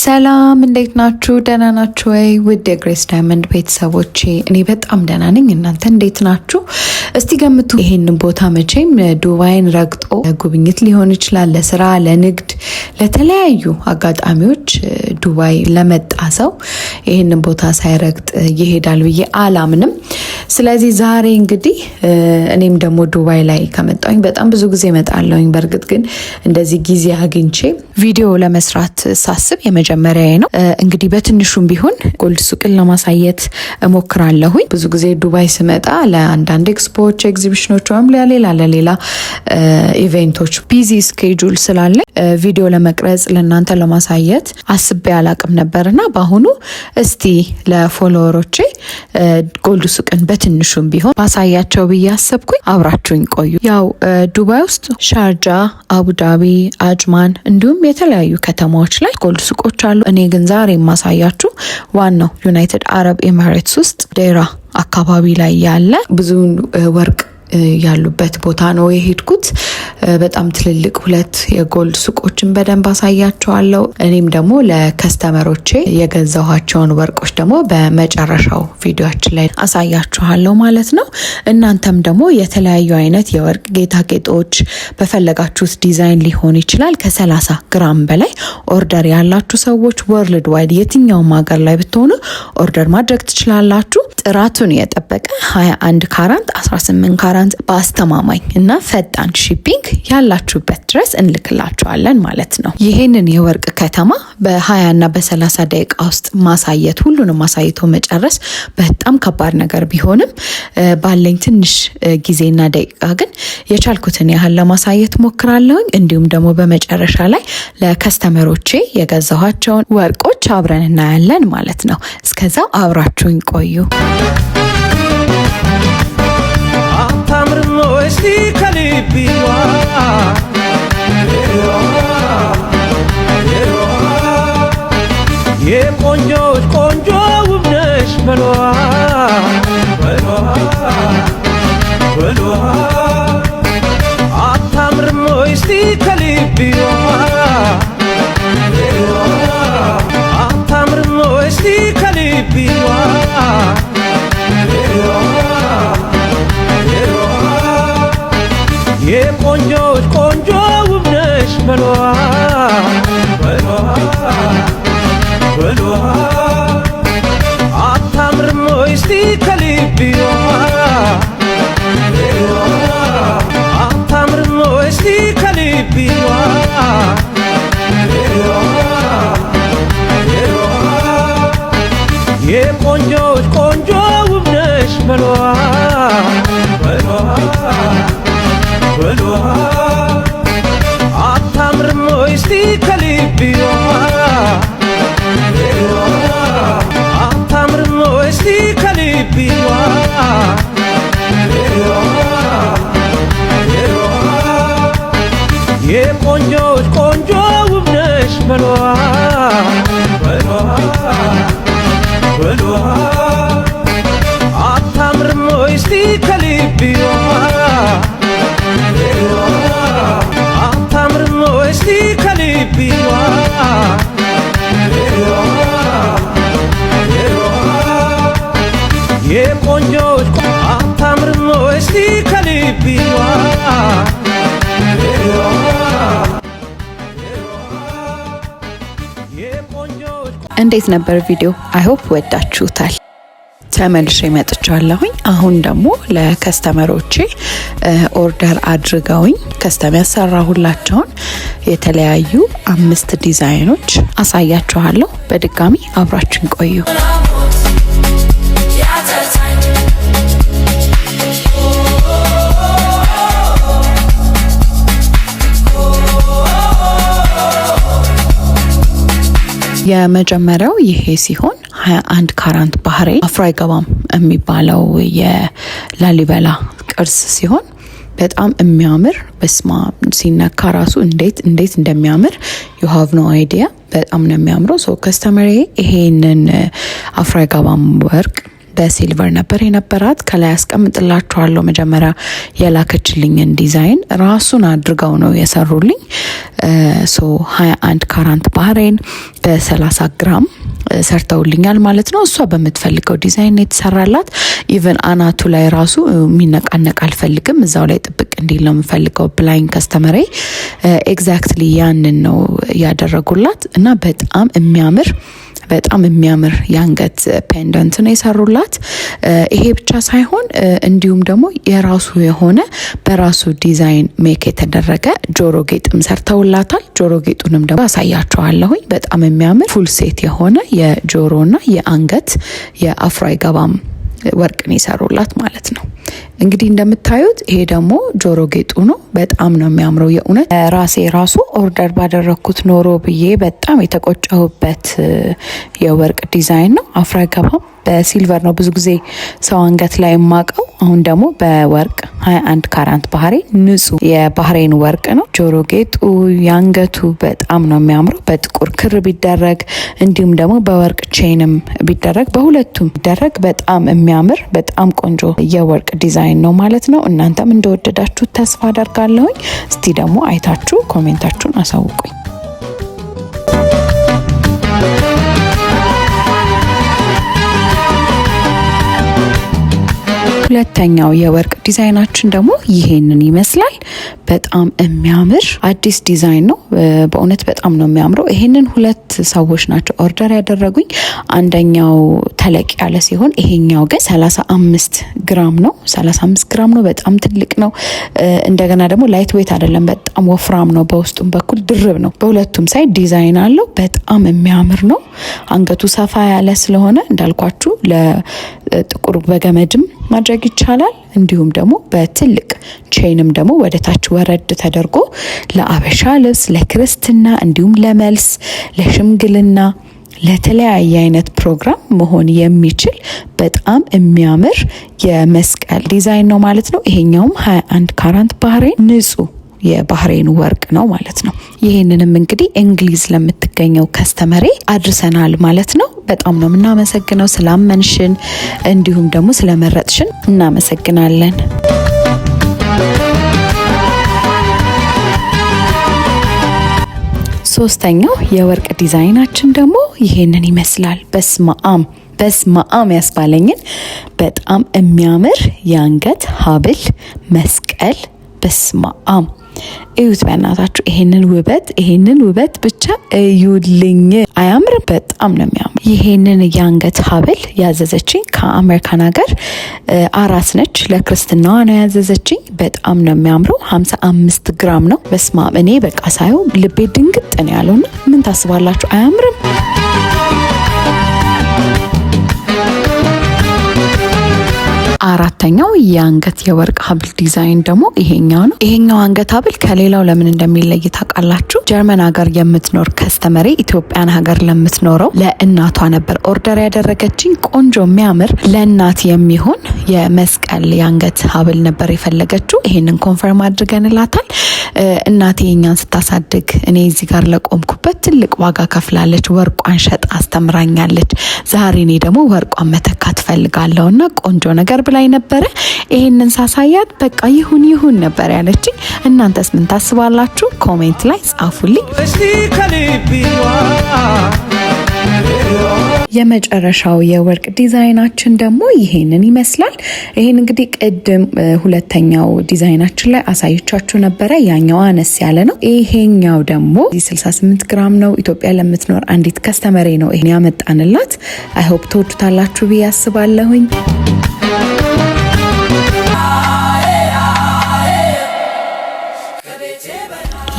ሰላም እንዴት ናችሁ? ደህና ናችሁ ወይ? ውድ የግሬስ ዳይመንድ ቤተሰቦቼ እኔ በጣም ደህና ነኝ። እናንተ እንዴት ናችሁ? እስቲ ገምቱ። ይሄንን ቦታ መቼም ዱባይን ረግጦ ጉብኝት ሊሆን ይችላል፣ ለስራ፣ ለንግድ፣ ለተለያዩ አጋጣሚዎች ዱባይ ለመጣ ሰው ይሄንን ቦታ ሳይረግጥ ይሄዳል ብዬ አላምንም። ስለዚህ ዛሬ እንግዲህ እኔም ደግሞ ዱባይ ላይ ከመጣሁኝ በጣም ብዙ ጊዜ እመጣለሁኝ። በእርግጥ ግን እንደዚህ ጊዜ አግኝቼ ቪዲዮ ለመስራት ሳስብ የመጀመሪያዬ ነው። እንግዲህ በትንሹም ቢሆን ጎልድ ሱቅን ለማሳየት እሞክራለሁኝ። ብዙ ጊዜ ዱባይ ስመጣ ለአንዳንድ ኤክስፖዎች፣ ኤግዚቢሽኖች ወይም ለሌላ ኢቨንቶች ቢዚ ስኬጁል ስላለ ቪዲዮ ለመቅረጽ ለእናንተ ለማሳየት አስቤ አላቅም ነበርና በአሁኑ እስቲ ለፎሎወሮቼ ጎልድ ሱቅን በትንሹም ቢሆን ባሳያቸው ብዬ አሰብኩኝ። አብራችሁኝ ቆዩ። ያው ዱባይ ውስጥ ሻርጃ፣ አቡዳቢ፣ አጅማን እንዲሁም የተለያዩ ከተማዎች ላይ ጎልድ ሱቆች አሉ። እኔ ግን ዛሬ የማሳያችሁ ዋናው ዩናይትድ አረብ ኤሚሬትስ ውስጥ ዴራ አካባቢ ላይ ያለ ብዙ ወርቅ ያሉበት ቦታ ነው የሄድኩት። በጣም ትልልቅ ሁለት የጎልድ ሱቆችን በደንብ አሳያቸዋለሁ። እኔም ደግሞ ለከስተመሮቼ የገዛኋቸውን ወርቆች ደግሞ በመጨረሻው ቪዲዮአችን ላይ አሳያችኋለሁ ማለት ነው። እናንተም ደግሞ የተለያዩ አይነት የወርቅ ጌጣጌጦች በፈለጋችሁት ዲዛይን ሊሆን ይችላል ከ30 ግራም በላይ ኦርደር ያላችሁ ሰዎች ወርልድ ዋይድ የትኛውም ሀገር ላይ ብትሆኑ ኦርደር ማድረግ ትችላላችሁ። ጥራቱን የጠበቀ 21 ካራንት 18 ካራንት በአስተማማኝ እና ፈጣን ሺፒንግ ያላችሁበት ድረስ እንልክላችኋለን ማለት ነው። ይሄንን የወርቅ ከተማ በ20 እና በ30 ደቂቃ ውስጥ ማሳየት ሁሉንም ማሳይቶ መጨረስ በጣም ከባድ ነገር ቢሆንም ባለኝ ትንሽ ጊዜና ደቂቃ ግን የቻልኩትን ያህል ለማሳየት ሞክራለሁ። እንዲሁም ደግሞ በመጨረሻ ላይ ለከስተመሮቼ የገዛኋቸውን ወርቆች አብረን እናያለን ማለት ነው። እስከዛው አብራችሁኝ ቆዩ። እስቲ ከልቢዋ የቆንጆች ቆንጆ ውብ ነሽ በሏ አታምርም እስቲ ከልቢዋ አታምርም እስቲ ከልቢዋ የቆንጆች ቆንጆ ውብ ነሽ በሏ አታምርም እስቲ ከልቢዋ አታምርም እስቲ ከልቢዋ የቆንጆች ቆንጆ ውብ ነሽ በሏ አታምርም እስቲ ከልቢዋ አታምርም እስቲ ከልቢዋ የቆንጆች ቆንጆ ውብ ነሽ በሏ አታምርም እስቲ ከልቢዋ አታምርም እስቲ ከልቢዋ የቆንጆች አታምርም እስቲ ከልቢዋ እንዴት ነበር ቪዲዮ? አይ ሆፕ ወዳችሁታል። ተመልሼ መጥቻለሁኝ። አሁን ደግሞ ለከስተመሮቼ ኦርደር አድርገውኝ ከስተም ያሰራሁላቸውን የተለያዩ 5 ዲዛይኖች አሳያችኋለሁ። በድጋሚ አብራችን ቆዩ። የመጀመሪያው ይሄ ሲሆን 21 ካራንት ባህሬ አፍሮ አይገባም የሚባለው የላሊበላ ቅርስ ሲሆን በጣም የሚያምር በስማ ሲነካ ራሱ እንዴት እንደሚያምር you have no idea በጣም ነው የሚያምረው። ሶ ከስተመሬ ይሄንን አፍሮ አይገባም ወርቅ በሲልቨር ነበር የነበራት። ከላይ አስቀምጥላችኋለሁ መጀመሪያ የላከችልኝን ዲዛይን ራሱን አድርገው ነው የሰሩልኝ። ሶ 21 ካራንት ባህሬን በ30 ግራም ሰርተውልኛል ማለት ነው። እሷ በምትፈልገው ዲዛይን የተሰራላት። ኢቨን አናቱ ላይ ራሱ የሚነቃነቅ አልፈልግም እዛው ላይ ጥብቅ እንዲል ነው የምፈልገው ብላኝ ከስተመሬ ኤግዛክትሊ ያንን ነው ያደረጉላት እና በጣም የሚያምር የአንገት ፔንደንት ነው የሰሩላት። ይሄ ብቻ ሳይሆን እንዲሁም ደግሞ የራሱ የሆነ በራሱ ዲዛይን ሜክ የተደረገ ጆሮ ጌጥም ሰርተውላታል። ጆሮ ጌጡንም ደግሞ አሳያችኋለሁኝ። በጣም የሚያምር ፉል ሴት የሆነ የጆሮና የአንገት የአፍሮ አይገባም ወርቅን ይሰሩላት ማለት ነው። እንግዲህ እንደምታዩት ይሄ ደግሞ ጆሮ ጌጡ ነው። በጣም ነው የሚያምረው። የእውነት ራሱ ኦርደር ባደረኩት ኖሮ ብዬ በጣም የተቆጨሁበት የወርቅ ዲዛይን ነው። አፍሮ አይገባም በሲልቨር ነው ብዙ ጊዜ ሰው አንገት ላይ የማቀው። አሁን ደግሞ በወርቅ 21 ካራንት ባህሬን ንጹህ የባህሬን ወርቅ ነው። ጆሮ ጌጡ ያንገቱ በጣም ነው የሚያምረው። በጥቁር ክር ቢደረግ እንዲሁም ደግሞ በወርቅ ቼንም ቢደረግ በሁለቱም ቢደረግ በጣም የሚያምር በጣም ቆንጆ የወርቅ ዲዛይን ነው ማለት ነው። እናንተም እንደወደዳችሁ ተስፋ አደርጋለሁኝ። እስቲ ደግሞ አይታችሁ ኮሜንታችሁን አሳውቁኝ። ሁለተኛው የወርቅ ዲዛይናችን ደግሞ ይሄንን ይመስላል። በጣም የሚያምር አዲስ ዲዛይን ነው። በእውነት በጣም ነው የሚያምረው። ይሄንን ሁለት ሰዎች ናቸው ኦርደር ያደረጉኝ። አንደኛው ተለቅ ያለ ሲሆን ይሄኛው ግን 35 ግራም ነው። 35 ግራም ነው። በጣም ትልቅ ነው። እንደገና ደግሞ ላይት ዌት አይደለም፣ በጣም ወፍራም ነው። በውስጡም በኩል ድርብ ነው። በሁለቱም ሳይድ ዲዛይን አለው። በጣም የሚያምር ነው። አንገቱ ሰፋ ያለ ስለሆነ እንዳልኳችሁ ለጥቁር በገመድም ማድረግ ይቻላል። እንዲሁም ደግሞ በትልቅ ቼንም ደግሞ ወደ ታች ወረድ ተደርጎ ለአበሻ ልብስ፣ ለክርስትና እንዲሁም ለመልስ፣ ለሽምግልና፣ ለተለያየ አይነት ፕሮግራም መሆን የሚችል በጣም የሚያምር የመስቀል ዲዛይን ነው ማለት ነው። ይሄኛውም 21 ካራንት ባህሬን ንጹህ የባህሬን ወርቅ ነው ማለት ነው። ይህንንም እንግዲህ እንግሊዝ ለምትገኘው ከስተመሬ አድርሰናል ማለት ነው። በጣም ነው የምናመሰግነው ስላመንሽን እንዲሁም ደግሞ ስለመረጥሽን እናመሰግናለን። ሶስተኛው የወርቅ ዲዛይናችን ደግሞ ይሄንን ይመስላል። በስማም ያስባለኝን በጣም የሚያምር የአንገት ሀብል መስቀል በስማም እዩት በእናታችሁ። ይሄንን ውበት ብቻ እዩልኝ። አያምርም? በጣም ነው የሚያምር። ይሄንን የአንገት ሀብል ያዘዘችኝ ከአሜሪካን ሀገር አራስ ነች። ለክርስትናዋ ነው ያዘዘችኝ። በጣም ነው የሚያምረው። 55 ግራም ነው። በስማም እኔ በቃ ሳየው ልቤ ድንግጥ ነው ያለውና ምን ታስባላችሁ? አያምርም? አራተኛው የአንገት የወርቅ ሀብል ዲዛይን ደግሞ ይሄኛው ነው። ይሄኛው አንገት ሀብል ከሌላው ለምን እንደሚለይ ታውቃላችሁ? ጀርመን ሀገር የምትኖር ከስተመሬ ኢትዮጵያን ሀገር ለምትኖረው ለእናቷ ነበር ኦርደር ያደረገችኝ። ቆንጆ የሚያምር ለእናት የሚሆን የመስቀል የአንገት ሀብል ነበር የፈለገችው። ይሄንን ኮንፈርም አድርገንላታል። እናቴ እኛን ስታሳድግ እኔ እዚህ ጋር ለቆምኩበት ትልቅ ዋጋ ከፍላለች። ወርቋን ሸጣ አስተምራኛለች። ዛሬ እኔ ደግሞ ወርቋን መተካት ፈልጋለሁና ቆንጆ ነገር ብላኝ ነበረ። ይሄንን ሳሳያት በቃ ይሁን ነበር ያለችኝ። እናንተስ ምን ታስባላችሁ? ኮሜንት ላይ ጻፉልኝ። የመጨረሻው የወርቅ ዲዛይናችን ደግሞ ይሄንን ይመስላል። ይሄን እንግዲህ ቅድም ሁለተኛው ዲዛይናችን ላይ አሳይቻችሁ ነበረ። ያኛው አነስ ያለ ነው። ይሄኛው ደግሞ 68 ግራም ነው። ኢትዮጵያ ለምትኖር አንዲት ከስተመሬ ነው ይሄን ያመጣንላት። አይ ሆፕ ተወዱታላችሁ ብዬ አስባለሁኝ።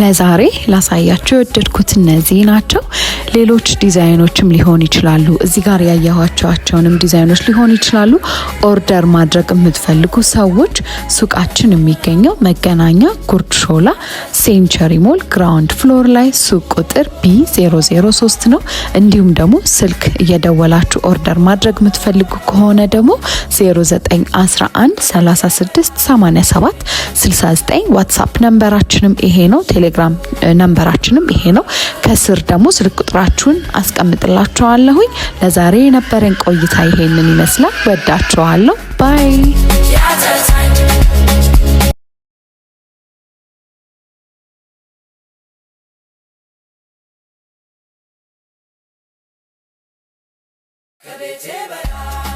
ለዛሬ ላሳያችሁ የወደድኩት እነዚህ ናቸው። ሌሎች ዲዛይኖችም ሊሆን ይችላሉ። እዚህ ጋር ያያችኋቸውንም ዲዛይኖች ሊሆን ይችላሉ። ኦርደር ማድረግ የምትፈልጉ ሰዎች ሱቃችን የሚገኘው መገናኛ ጉርድ ሾላ ሴንቸሪ ሞል ግራውንድ ፍሎር ላይ ሱቅ ቁጥር B003 ነው። እንዲሁም ደግሞ ስልክ እየደወላችሁ ኦርደር ማድረግ የምትፈልጉ ከሆነ ደግሞ 0911 36 87 69 ዋትስአፕ ነምበራችንም ይሄ ነው። ቴሌግራም ነምበራችንም ይሄ ነው። ከስር ደግሞ ስልክ ቁጥራችሁን አስቀምጥላችኋለሁኝ። ለዛሬ የነበረን ቆይታ ይሄንን ይመስላል። ወዳችኋለሁ። ባይ ከቤቴ በላይ